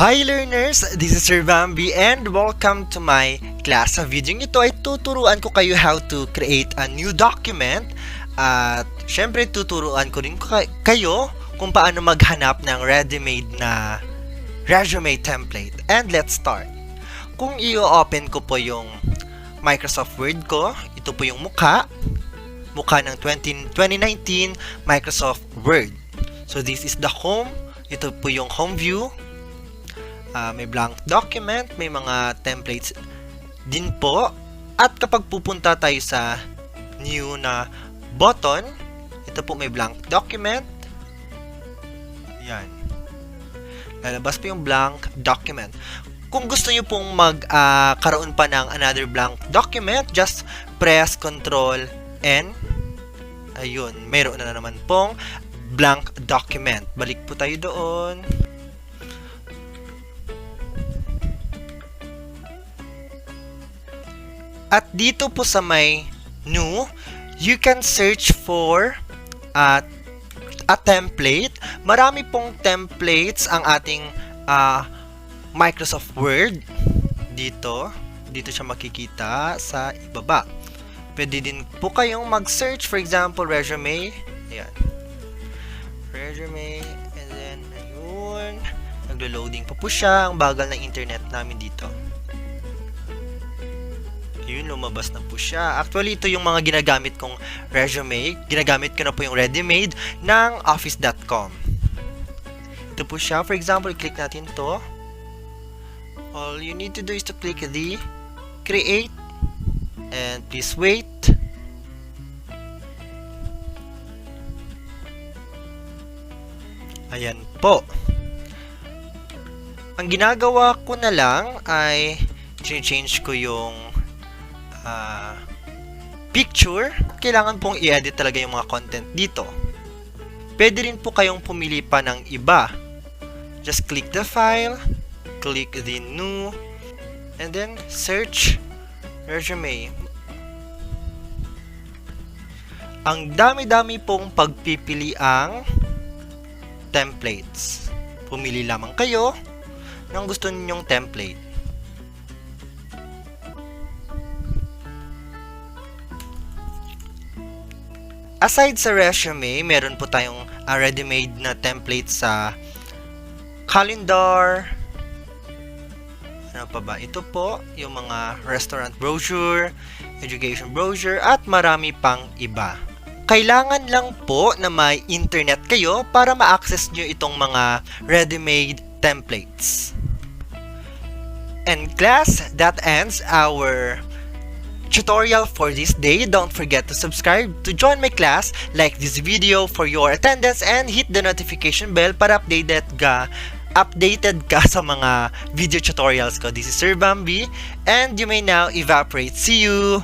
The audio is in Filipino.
Hi learners! This is Sir Bambi and welcome to my class. Sa video ito ay tuturuan ko kayo how to create a new document at syempre tuturuan ko rin kayo kung paano maghanap ng ready-made na resume template. And let's start. Kung i-open ko po yung Microsoft Word ko, ito po yung mukha ng 2019 Microsoft Word. So this is the home. Ito po yung home view. May blank document, may mga templates din po. At kapag pupunta tayo sa new na button, ito po may blank document. Yan. Lalabas po yung blank document. Kung gusto nyo pong magkaroon pa ng another blank document, just press Ctrl N. Ayun, mayroon na naman pong blank document. Balik po tayo doon. At dito po sa may new, you can search for a template. Marami pong templates ang ating Microsoft Word. Dito siya makikita sa ibaba. Pwede din po kayong mag-search, for example, resume. Ayan. Resume, and then, ayun. Naglo-loading pa po siya. Ang bagal ng internet namin dito. Yun, lumabas na po siya. Actually, ito yung mga ginagamit kong resume. Ginagamit ko na po yung ready-made ng office.com. Ito po siya. For example, i-click natin to. All you need to do is to click the create and please wait. Ayan po. Ang ginagawa ko na lang ay change ko yung picture. Kailangan pong i-edit talaga yung mga content dito. Pwede rin po kayong pumili pa ng iba. Just click the file, click the new, and then search resume. Ang dami-dami pong pagpipiliang templates. Pumili lamang kayo ng gusto ninyong template. Aside sa resume, meron po tayong ready-made na template sa calendar. Ano pa ba? Ito po, yung mga restaurant brochure, education brochure, at marami pang iba. Kailangan lang po na may internet kayo para ma-access nyo itong mga ready-made templates. And class, that ends our tutorial for this day. Don't forget to subscribe to join my class, like this video for your attendance, and hit the notification bell para updated ka sa mga video tutorials ko. This is Sir Bambi, and you may now evaporate. See you!